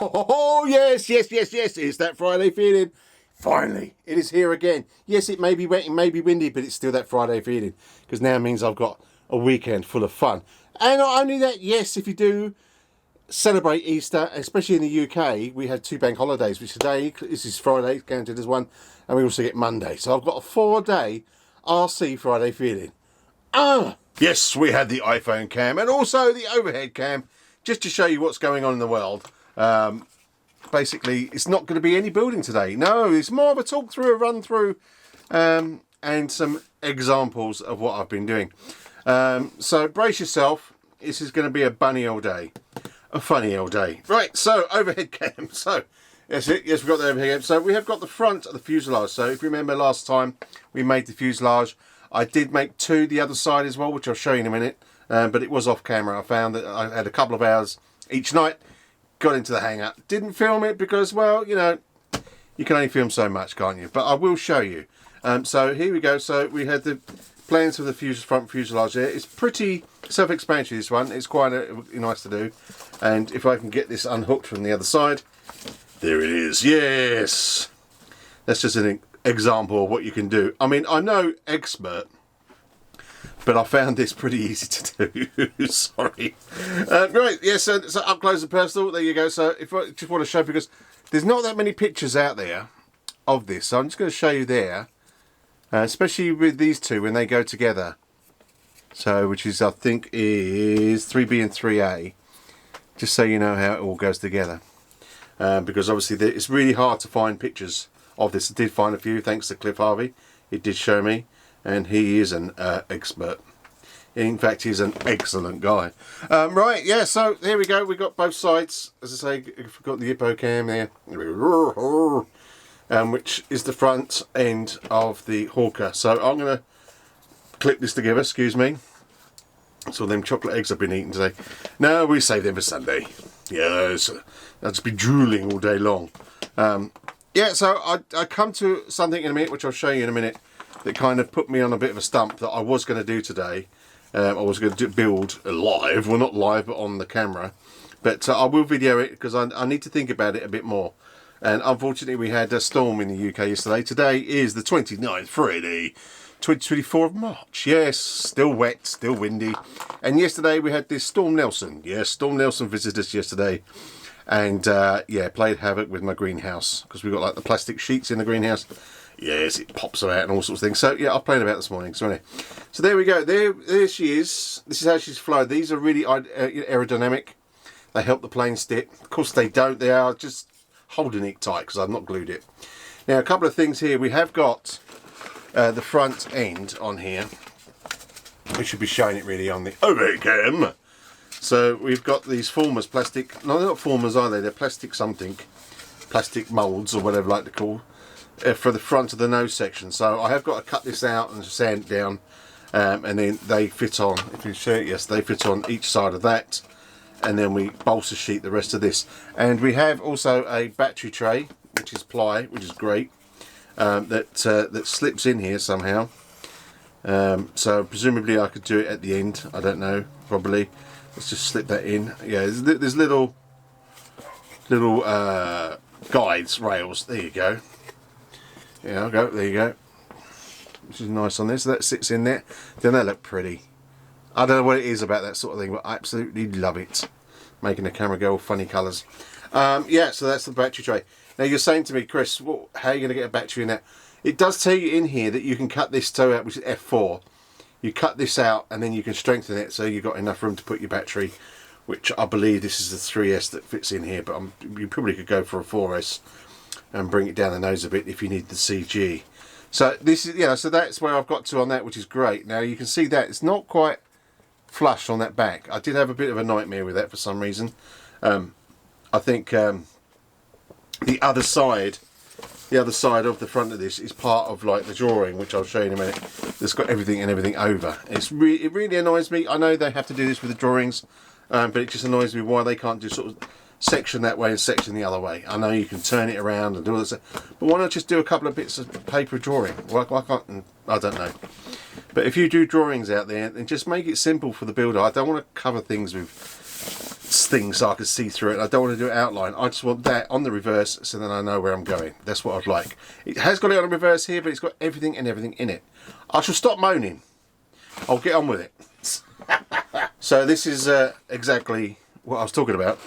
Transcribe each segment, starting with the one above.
Oh, yes, yes, yes, yes. It's that Friday feeling. Finally, it is here again. Yes, it may be wet, it may be windy, but it's still that Friday feeling. Because now means I've got a weekend full of fun. And not only that, yes, if you do celebrate Easter, especially in the UK, we had 2 bank holidays, which today, this is Friday, counted as one, and we also get Monday. So I've got a 4-day RC Friday feeling. Yes, we had the iPhone cam and also the overhead cam, just to show you what's going on in the world. Basically, it's not going to be any building today. No, it's more of a talk through, a run through, and some examples of what I've been doing. So brace yourself. This is going to be a bunny all day, a funny all day. Right, so overhead cam. So that's it. Yes, we've got the overhead cam. So we have got the front of the fuselage. So if you remember last time we made the fuselage, I did make 2 the other side as well, which I'll show you in a minute. But it was off camera. I found that I had a couple of hours each night. Got into the hangar. Didn't film it because, well, you know, you can only film so much, can't you? But I will show you. So here we go. So we had the plans for the front fuselage there. It's pretty self-explanatory, this one. It's quite nice to do. And if I can get this unhooked from the other side, there it is. Yes! That's just an example of what you can do. I mean, I'm no expert, but I found this pretty easy to do. Sorry. Right, yes, so up close and personal. There you go. So if I just want to show, because there's not that many pictures out there of this, so I'm just going to show you there, especially with these 2 when they go together. So, which is, I think, is 3B and 3A, just so you know how it all goes together. Because obviously it's really hard to find pictures of this. I did find a few, thanks to Cliff Harvey. It did show me. And he is an expert. In fact, he's an excellent guy. Right, yeah, so here we go. We've got both sides. As I say, we've got the Hippo cam there. Which is the front end of the Hawker. So I'm going to clip this together, excuse me. So them chocolate eggs I've been eating today. No, we save them for Sunday. Yes, I'll just be drooling all day long. Yeah, so I come to something in a minute, which I'll show you in a minute, that kind of put me on a bit of a stump that I was going to do today. I was going to build live, well not live but on the camera, but I will video it because I need to think about it a bit more. And unfortunately we had a storm in the UK yesterday. Today is the 29th, Friday, 2024 of March. Yes, still wet, still windy. And yesterday we had this Storm Nelson. Yes, Storm Nelson visited us yesterday. And yeah, played havoc with my greenhouse because we've got like the plastic sheets in the greenhouse. Yes, it pops her out and all sorts of things. So yeah, I'll play about this morning. So anyway, so there we go. There she is. This is how she's flown. These are really aerodynamic. They help the plane stick. Of course they don't. They are just holding it tight because I've not glued it. Now a couple of things here. We have got the front end on here. We should be showing it really on the overhead cam. So we've got these formers, plastic. No, they're not formers, are they? They're plastic something, plastic moulds or whatever you like to call. For the front of the nose section. So I have got to cut this out and sand it down, and then they fit on, if you show it, yes, they fit on each side of that, and then we balsa sheet the rest of this. And we have also a battery tray, which is ply, which is great, that slips in here somehow. So presumably I could do it at the end, I don't know, probably. Let's just slip that in. Yeah, there's little guides, rails, there you go. Yeah, I'll go, there you go. Which is nice on this. So that sits in there. Then they look pretty. I don't know what it is about that sort of thing, but I absolutely love it. Making the camera go all funny colours. Yeah, so that's the battery tray. Now you're saying to me, Chris, well, how are you going to get a battery in there? It does tell you in here that you can cut this toe out, which is F4. You cut this out and then you can strengthen it so you've got enough room to put your battery, which I believe this is the 3S that fits in here, but you probably could go for a 4S. And bring it down the nose a bit if you need the CG. So this is, yeah, so that's where I've got to on that, which is great. Now you can see that it's not quite flush on that back. I did have a bit of a nightmare with that for some reason. I think the other side of the front of this is part of like the drawing, which I'll show you in a minute. That's got everything and everything over. It really annoys me. I know they have to do this with the drawings, but it just annoys me why they can't do sort of section that way and section the other way. I know you can turn it around and do all this, but why not just do a couple of bits of paper drawing? Why can't, I don't know. But if you do drawings out there, then just make it simple for the builder. I don't want to cover things with thing so I can see through it. I don't want to do it outline. I just want that on the reverse so then I know where I'm going. That's what I'd like. It has got it on the reverse here, but it's got everything and everything in it. I shall stop moaning. I'll get on with it. So this is exactly what I was talking about.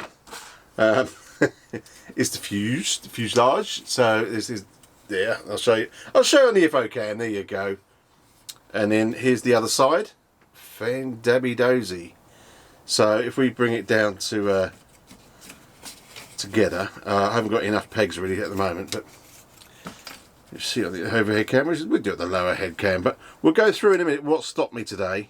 It's the fuselage. So this is there. I'll show you. I'll show you on the if I can. There you go. And then here's the other side. Fan-dabby dozy. So if we bring it down to together, I haven't got enough pegs really at the moment, but you see on the overhead cam, we'll do it the lower head cam, but we'll go through in a minute what stopped me today,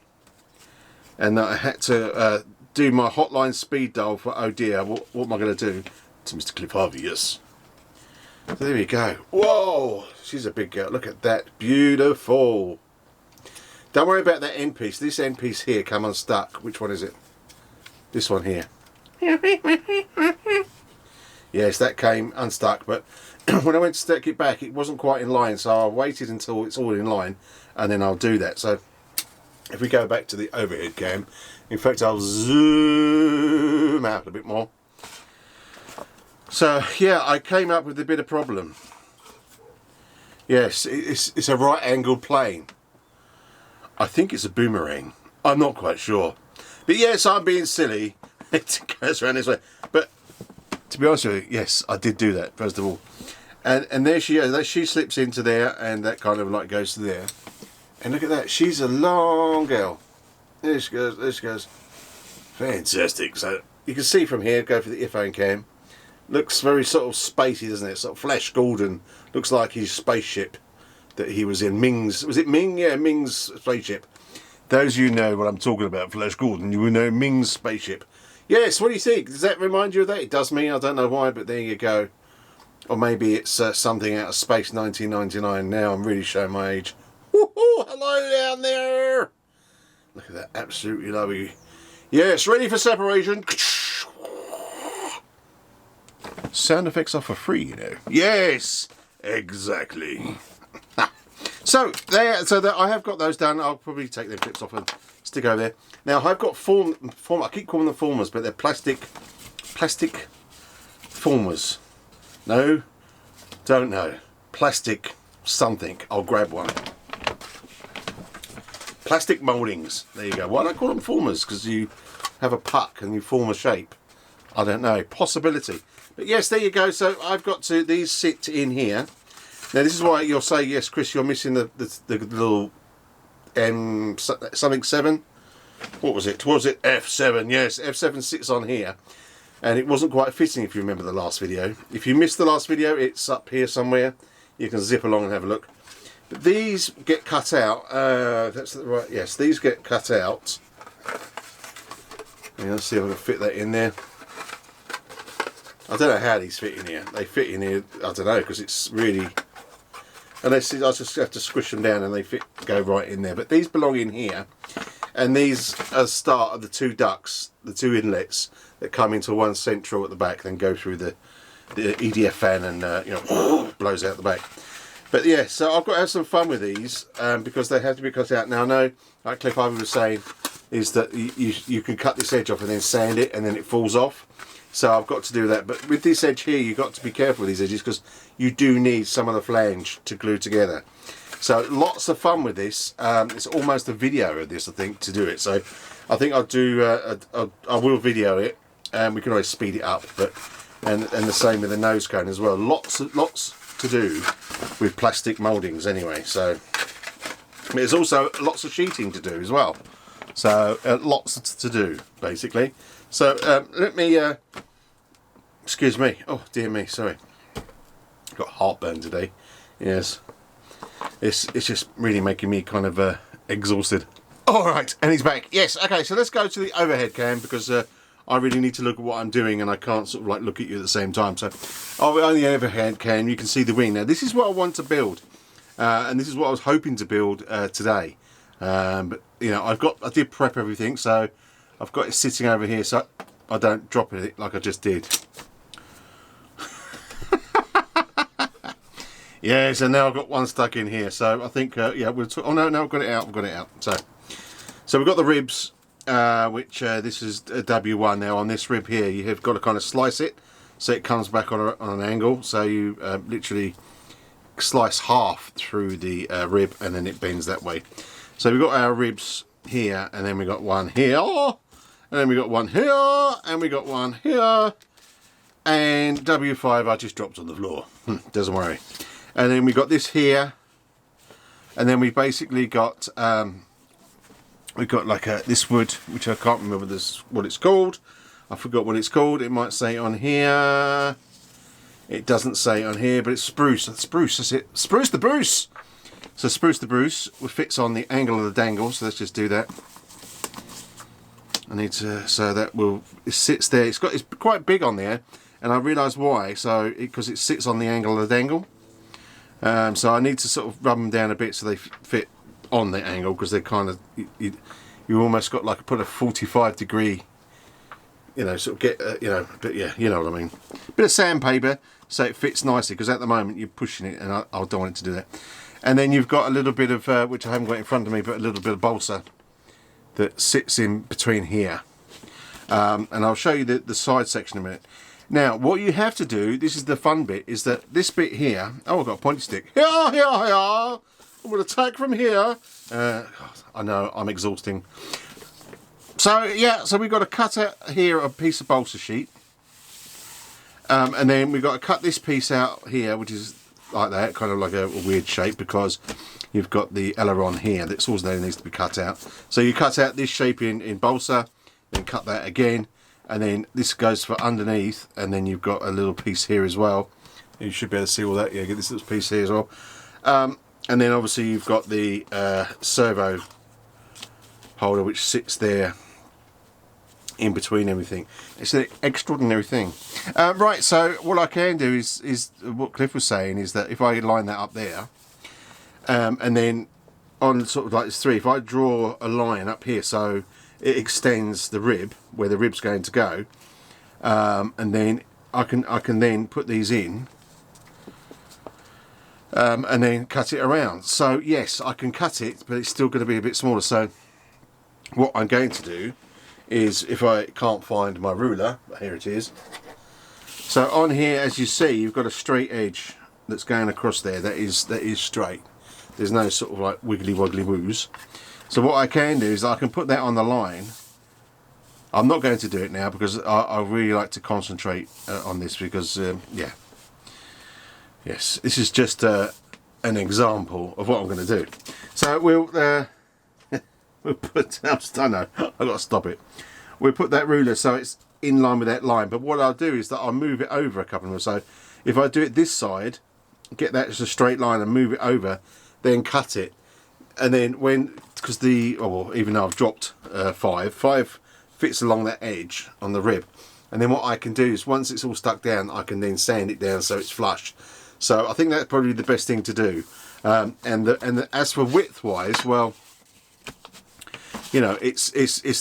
and that I had to do my hotline speed dial for oh dear, what am I going to do to Mr. Cliff Harvey? Yes. So there we go. Whoa, she's a big girl. Look at that, beautiful. Don't worry about that end piece. This end piece here come unstuck. Which one is it? This one here. Yes, that came unstuck, but when I went to stick it back, it wasn't quite in line, so I waited until it's all in line, and then I'll do that. So if we go back to the overhead cam, in fact, I'll zoom out a bit more. So yeah, I came up with a bit of problem. Yes, it's a right angled plane. I think it's a boomerang. I'm not quite sure. But yes, I'm being silly. It goes around this way. But to be honest with you, yes, I did do that, first of all. And there she is. She slips into there, and that kind of like goes to there. And look at that. She's a long girl. There she goes. There she goes. Fantastic. So you can see from here, go for the iPhone cam. Looks very sort of spacey, doesn't it? Sort of Flash Gordon. Looks like his spaceship that he was in. Ming's. Was it Ming? Yeah, Ming's spaceship. Those of you know what I'm talking about, Flash Gordon, you will know Ming's spaceship. Yes, what do you think? Does that remind you of that? It does me, I don't know why, but there you go. Or maybe it's something out of Space 1999. Now I'm really showing my age. Woohoo! Hello down there! Look at that, absolutely lovely. Yes, ready for separation. Sound effects are for free, you know. Yes, exactly. So there, I have got those done. I'll probably take the clips off and stick over there. Now I've got form. I keep calling them formers, but they're plastic formers. No, don't know. Plastic something. I'll grab one. Plastic mouldings. There you go. Why don't I call them formers? Because you have a puck and you form a shape. I don't know. Possibility. But yes, there you go. So I've got to. These sit in here. Now this is why you'll say, yes, Chris, you're missing the little something 7. What was it? Was it F7? Yes, F7 sits on here. And it wasn't quite fitting if you remember the last video. If you missed the last video, it's up here somewhere. You can zip along and have a look. But these get cut out. That's the right, yes, these get cut out. Yeah, let's see if I can fit that in there. I don't know how these fit in here. They fit in here, I don't know, because it's really... Unless I just have to squish them down and they go right in there. But these belong in here. And these are the start of the 2 ducts, the 2 inlets that come into one central at the back, then go through the EDF fan and you know, blows out the back. But yeah, so I've got to have some fun with these because they have to be cut out. Now I know, like Cliff Harvey was saying, is that you can cut this edge off and then sand it and then it falls off. So I've got to do that. But with this edge here, you've got to be careful with these edges because you do need some of the flange to glue together. So lots of fun with this. It's almost a video of this, I think, to do it. So I think I'll do. I will video it, and we can always speed it up. But and the same with the nose cone as well. Lots to do with plastic mouldings anyway. So there's also lots of sheeting to do as well. So lots to do basically. So let me. Excuse me. Oh dear me. Sorry. Got heartburn today. Yes. It's just really making me kind of exhausted. Alright, and he's back. Yes, okay, so let's go to the overhead cam because I really need to look at what I'm doing and I can't sort of like look at you at the same time. So on the overhead cam you can see the wing. Now this is what I want to build and this is what I was hoping to build today. But you know, I did prep everything, so I've got it sitting over here so I don't drop it like I just did. Yeah, so now I've got one stuck in here. So I think, yeah, oh no, I've got it out. So we've got the ribs. which this is a W1. Now on this rib here, you have got to kind of slice it so it comes back on an angle. So you literally slice half through the rib, and then it bends that way. So we've got our ribs here, and then we got one here, and then we got one here, and we got one here, and W5 I just dropped on the floor. Doesn't worry. And then we got this here, and then we basically got we've got like this wood, which I can't remember what it's called. I forgot what it's called. It might say on here. It doesn't say on here, but it's spruce. Spruce, that's it. Spruce the Bruce. So spruce the Bruce fits on the angle of the dangle. So let's just do that. I need to, so that it sits there. It's quite big on there, and I realise why. So because it sits on the angle of the dangle. So I need to sort of rub them down a bit so they fit on the angle, because they're kind of, you almost got like put a 45-degree, you know, sort of get, you know, but yeah, you know what I mean. Bit of sandpaper so it fits nicely, because at the moment you're pushing it, and I don't want it to do that. And then you've got a little bit of, which I haven't got in front of me, but a little bit of balsa that sits in between here. And I'll show you the side section in a minute. Now, what you have to do, this is the fun bit, is that this bit here, oh, I've got a pointy stick. Here, here, here. I'm going to attack from here. I know, I'm exhausting. So, yeah, so we've got to cut out here a piece of balsa sheet. And then we've got to cut this piece out here, which is like that, kind of like a weird shape, because you've got the aileron here. That's also there, needs to be cut out. So you cut out this shape in balsa, then cut that again. And then this goes for underneath, and then you've got a little piece here as well. You should be able to see all that. Yeah, get this little piece here as well. And then obviously you've got the servo holder, which sits there in between everything. It's an extraordinary thing. Right, so what I can do is what Cliff was saying, is that if I line that up there, and then on sort of like this three, if I draw a line up here, so it extends the rib where the rib's going to go, and then I can then put these in, and then cut it around. So yes, I can cut it, but it's still going to be a bit smaller. So what I'm going to do is, if I can't find my ruler, here it is. So on here, as you see, you've got a straight edge that's going across there. That is straight. There's no sort of like wiggly woggly woos. So what I can do is I can put that on the line. I'm not going to do it now, because I really like to concentrate on this, because yeah, yes, this is just an example of what I'm going to do. So we'll put, I know, I've got to stop it. We'll put that ruler so it's in line with that line, but what I'll do is that I'll move it over a couple of them. So if I do it this side, get that as a straight line and move it over, then cut it. And then because even though I've dropped five fits along that edge on the rib, and then what I can do is, once it's all stuck down, I can then sand it down so it's flush. So I think that's probably the best thing to do. As for width wise, well, you know, it's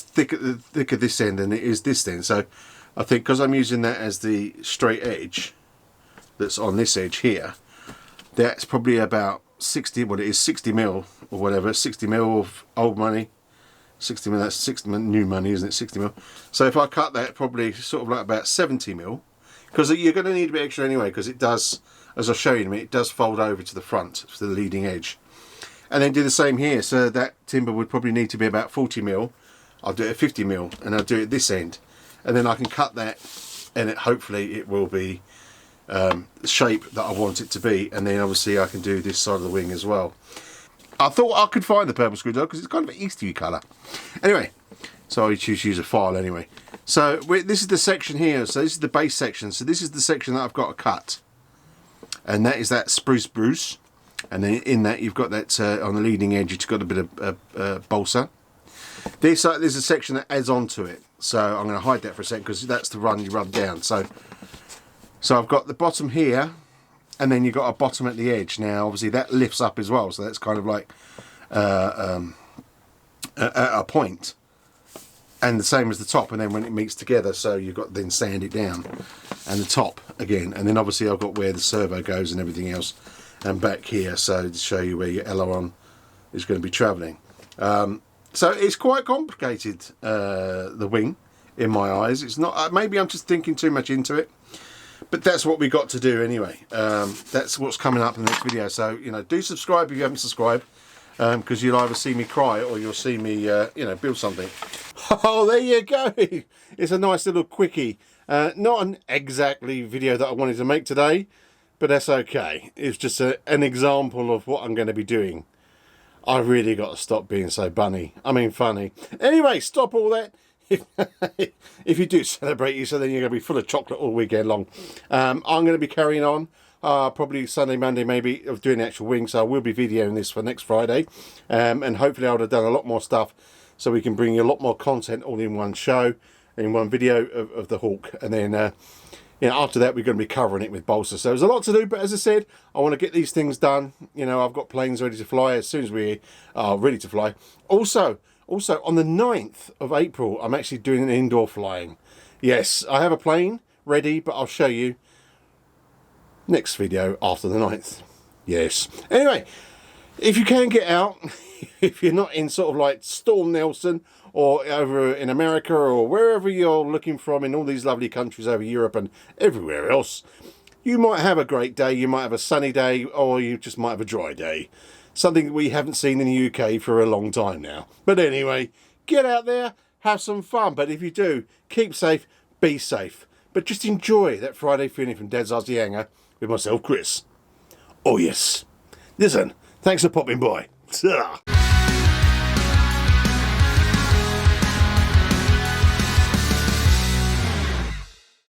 thicker this end than it is this end. So I think, because I'm using that as the straight edge that's on this edge here, that's probably about 60, what it is, 60 mil or whatever, 60 mil of old money, 60 mil, that's 60 mil, new money, isn't it, 60 mil. So if I cut that, probably sort of like about 70 mil, because you're going to need a bit extra anyway, because it does, as I'll show you in a minute, it does fold over to the front, to the leading edge. And then do the same here, so that timber would probably need to be about 40 mil. I'll do it at 50 mil, and I'll do it this end. And then I can cut that, and hopefully it will be the shape that I want it to be. And then obviously I can do this side of the wing as well. I thought I could find the purple screwdriver, because it's kind of an Easter colour. Anyway, so I choose to use a file anyway. So this is the section here, so this is the base section. So this is the section that I've got to cut. And that is that spruce Bruce. And then in that you've got that on the leading edge, you've got a bit of balsa. There's a section that adds on to it. So I'm going to hide that for a second, because that's the run you rub down. So I've got the bottom here, and then you've got a bottom at the edge. Now obviously that lifts up as well, so that's kind of like a point. And the same as the top, and then when it meets together, so you've got to then sand it down. And the top again, and then obviously I've got where the servo goes and everything else. And back here, so to show you where your aileron is going to be travelling. So it's quite complicated, the wing, in my eyes. It's not, maybe I'm just thinking too much into it, but that's what we got to do anyway. That's what's coming up in the next video. So, you know, do subscribe if you haven't subscribed, because you'll either see me cry or you'll see me, you know, build something. Oh, there you go. It's a nice little quickie. Not an exactly video that I wanted to make today, but that's okay. It's just an example of what I'm going to be doing. I really got to stop being so funny. Anyway, stop all that. If you do celebrate Easter, then you're going to be full of chocolate all weekend long. I'm going to be carrying on. Probably Sunday, Monday, maybe, of doing the actual wing. So I will be videoing this for next Friday. And hopefully I would have done a lot more stuff so we can bring you a lot more content all in one show, in one video of the Hawk. And then, you know, after that, we're going to be covering it with Balsa. So there's a lot to do, but as I said, I want to get these things done. You know, I've got planes ready to fly as soon as we are ready to fly. Also, on the 9th of April, I'm actually doing an indoor flying. Yes, I have a plane ready, but I'll show you next video after the 9th. Yes. Anyway, if you can get out, if you're not in sort of like Storm Nelson or over in America or wherever you're looking from in all these lovely countries over Europe and everywhere else, you might have a great day, you might have a sunny day, or you just might have a dry day. Something that we haven't seen in the UK for a long time now. But anyway, get out there, have some fun. But if you do, keep safe, be safe. But just enjoy that Friday feeling from dadsrchangar with myself, Chris. Oh yes. Listen, thanks for popping by. Ta-ra.